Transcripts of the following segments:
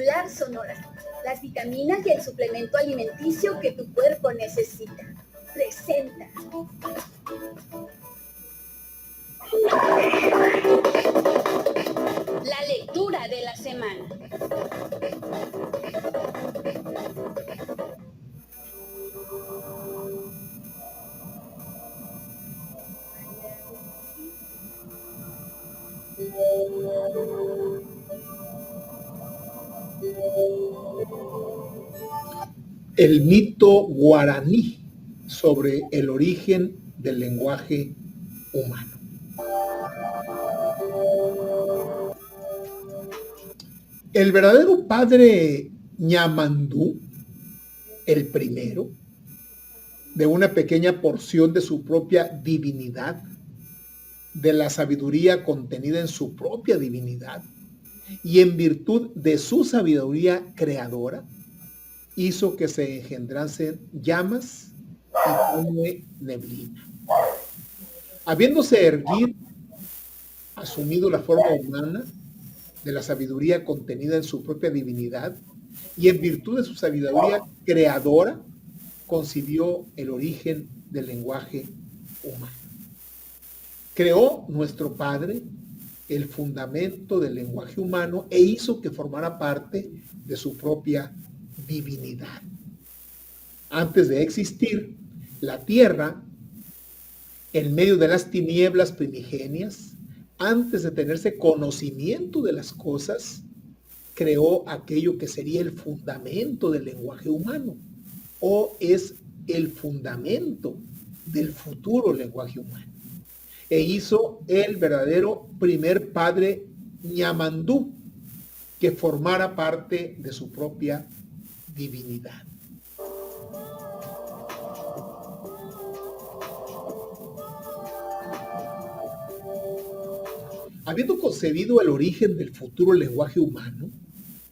muscular Sonora. Las vitaminas y el suplemento alimenticio que tu cuerpo necesita. Presenta. La lectura de la semana. El mito guaraní sobre el origen del lenguaje humano. El verdadero padre Ñamandú, el primero, de una pequeña porción de su propia divinidad, de la sabiduría contenida en su propia divinidad, y en virtud de su sabiduría creadora, hizo que se engendrasen llamas y tenue neblina. Habiéndose erguir, asumido la forma humana de la sabiduría contenida en su propia divinidad, y en virtud de su sabiduría creadora, concibió el origen del lenguaje humano. Creó nuestro Padre el fundamento del lenguaje humano e hizo que formara parte de su propia divinidad. Antes de existir la tierra, en medio de las tinieblas primigenias, antes de tenerse conocimiento de las cosas, creó aquello que sería el fundamento del lenguaje humano, o es el fundamento del futuro lenguaje humano. E hizo el verdadero primer padre Ñamandú, que formara parte de su propia divinidad. Habiendo concebido el origen del futuro lenguaje humano,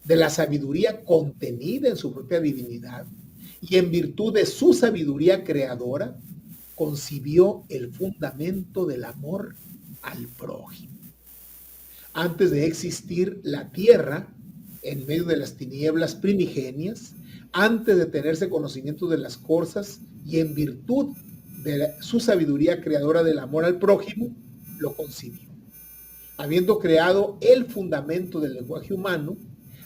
de la sabiduría contenida en su propia divinidad, y en virtud de su sabiduría creadora, concibió el fundamento del amor al prójimo. Antes de existir la tierra, en medio de las tinieblas primigenias, antes de tenerse conocimiento de las cosas y en virtud de su sabiduría creadora del amor al prójimo, lo concibió. Habiendo creado el fundamento del lenguaje humano,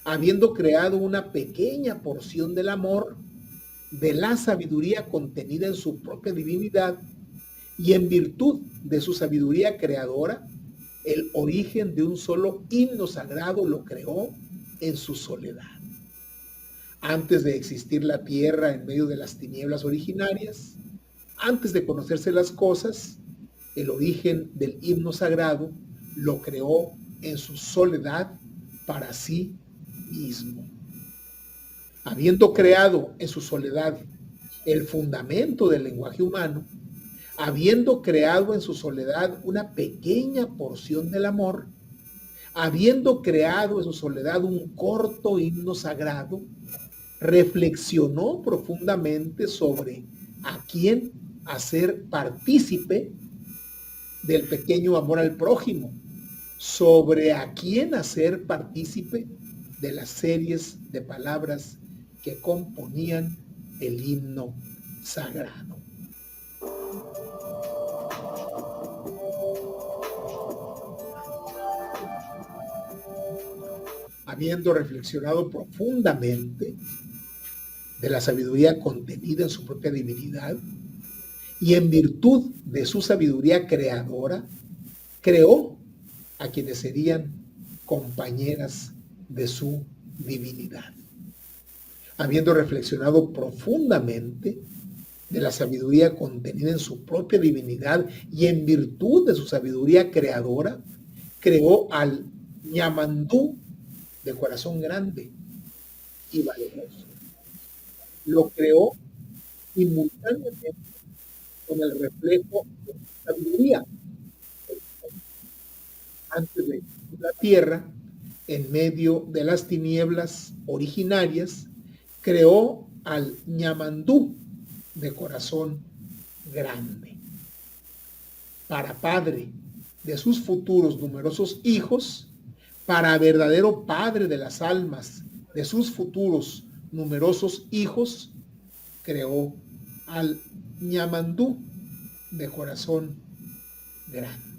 habiendo creado una pequeña porción del amor, de la sabiduría contenida en su propia divinidad, y en virtud de su sabiduría creadora, el origen de un solo himno sagrado lo creó en su soledad. Antes de existir la tierra en medio de las tinieblas originarias, antes de conocerse las cosas, el origen del himno sagrado lo creó en su soledad para sí mismo. Habiendo creado en su soledad el fundamento del lenguaje humano, habiendo creado en su soledad una pequeña porción del amor, habiendo creado en su soledad un corto himno sagrado, reflexionó profundamente sobre a quién hacer partícipe del pequeño amor al prójimo, sobre a quién hacer partícipe de las series de palabras que componían el himno sagrado. Habiendo reflexionado profundamente de la sabiduría contenida en su propia divinidad y en virtud de su sabiduría creadora, creó a quienes serían compañeras de su divinidad. Habiendo reflexionado profundamente de la sabiduría contenida en su propia divinidad y en virtud de su sabiduría creadora, creó al Ñamandú de corazón grande y valeroso. Lo creó simultáneamente con el reflejo de su sabiduría. Antes de la tierra, en medio de las tinieblas originarias, creó al Ñamandú de corazón grande. Para padre de sus futuros numerosos hijos, para verdadero padre de las almas de sus futuros numerosos hijos, creó al ñamandú de corazón grande.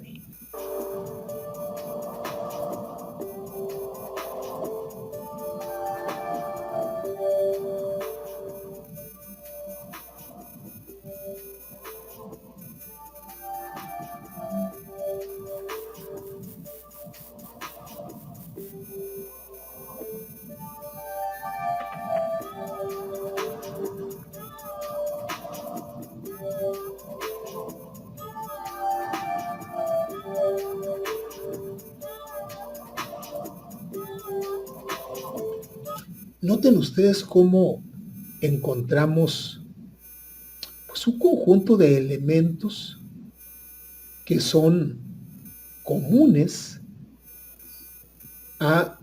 Noten ustedes cómo encontramos pues, un conjunto de elementos que son comunes a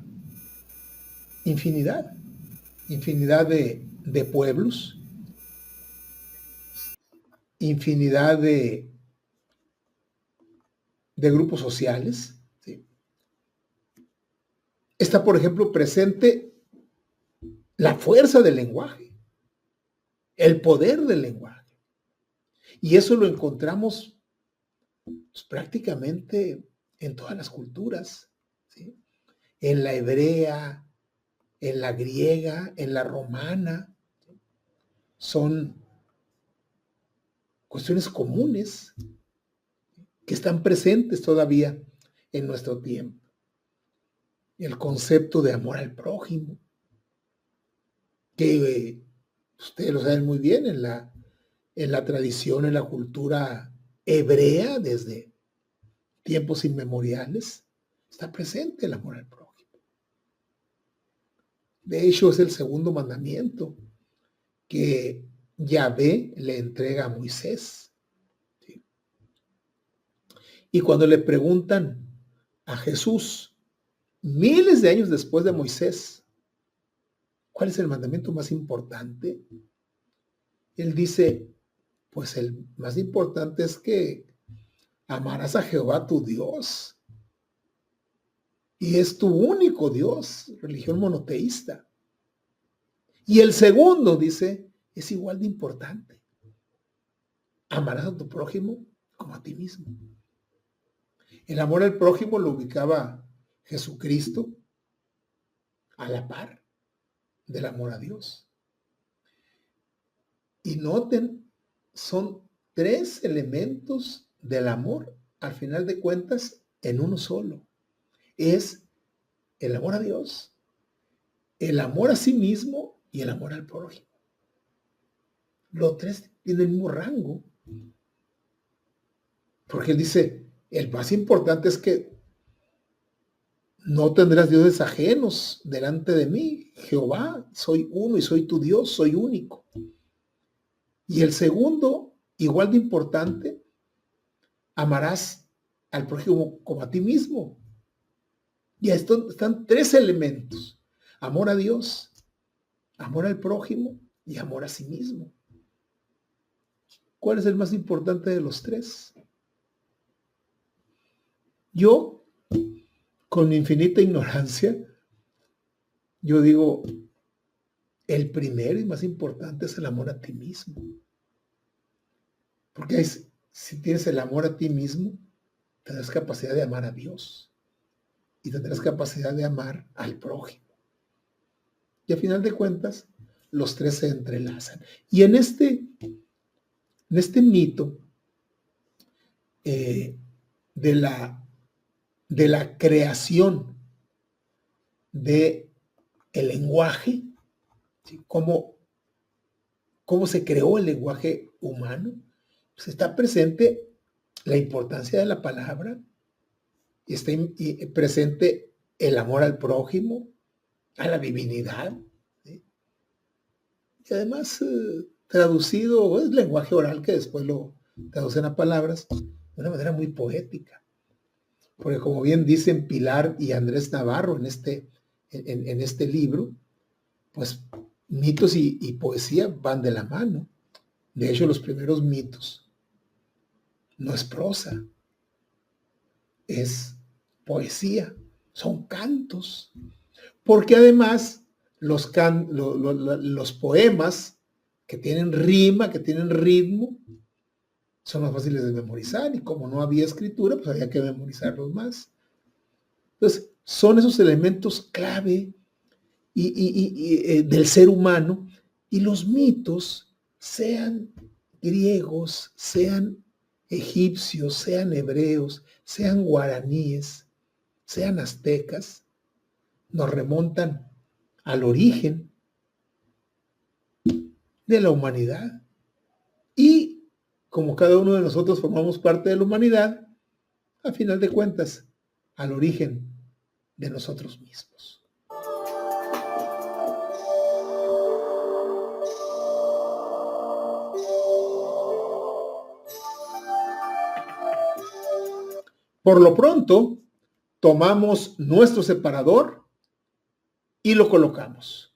infinidad de pueblos, infinidad de grupos sociales. ¿Sí? Está, por ejemplo, presente la fuerza del lenguaje, el poder del lenguaje. Y eso lo encontramos pues, prácticamente en todas las culturas, ¿sí? En la hebrea, en la griega, en la romana. Son cuestiones comunes que están presentes todavía en nuestro tiempo. El concepto de amor al prójimo, que ustedes lo saben muy bien en la tradición, en la cultura hebrea desde tiempos inmemoriales, está presente el amor al prójimo. De hecho, es el segundo mandamiento que Yahvé le entrega a Moisés. ¿Sí? Y cuando le preguntan a Jesús, miles de años después de Moisés, ¿cuál es el mandamiento más importante? Él dice, pues el más importante es que amarás a Jehová tu Dios. Y es tu único Dios, religión monoteísta. Y el segundo, dice, es igual de importante. Amarás a tu prójimo como a ti mismo. El amor al prójimo lo ubicaba Jesucristo a la par del amor a Dios. Y noten, son tres elementos del amor, al final de cuentas, en uno solo. Es el amor a Dios, el amor a sí mismo y el amor al prójimo. Los tres tienen el mismo rango. Porque él dice, el más importante es que no tendrás dioses ajenos delante de mí. Jehová, soy uno y soy tu Dios, soy único. Y el segundo, igual de importante, amarás al prójimo como a ti mismo. Y esto están tres elementos: amor a Dios, amor al prójimo y amor a sí mismo. ¿Cuál es el más importante de los tres? Yo, con mi infinita ignorancia, yo digo, el primero y más importante es el amor a ti mismo. Porque si tienes el amor a ti mismo, tendrás capacidad de amar a Dios y tendrás capacidad de amar al prójimo. Y a final de cuentas, los tres se entrelazan. Y en este mito de la creación del lenguaje, ¿sí? ¿Cómo se creó el lenguaje humano? Pues está presente la importancia de la palabra, y está presente el amor al prójimo, a la divinidad, ¿sí? Y además traducido, es lenguaje oral que después lo traducen a palabras de una manera muy poética. Porque como bien dicen Pilar y Andrés Navarro en este libro, pues mitos y poesía van de la mano. De hecho, los primeros mitos no es prosa, es poesía, son cantos. Porque además los poemas que tienen rima, que tienen ritmo, son más fáciles de memorizar, y como no había escritura, pues había que memorizarlos más. Entonces, son esos elementos clave del ser humano, y los mitos, sean griegos, sean egipcios, sean hebreos, sean guaraníes, sean aztecas, nos remontan al origen de la humanidad. Y como cada uno de nosotros formamos parte de la humanidad, a final de cuentas, al origen de nosotros mismos. Por lo pronto, tomamos nuestro separador y lo colocamos.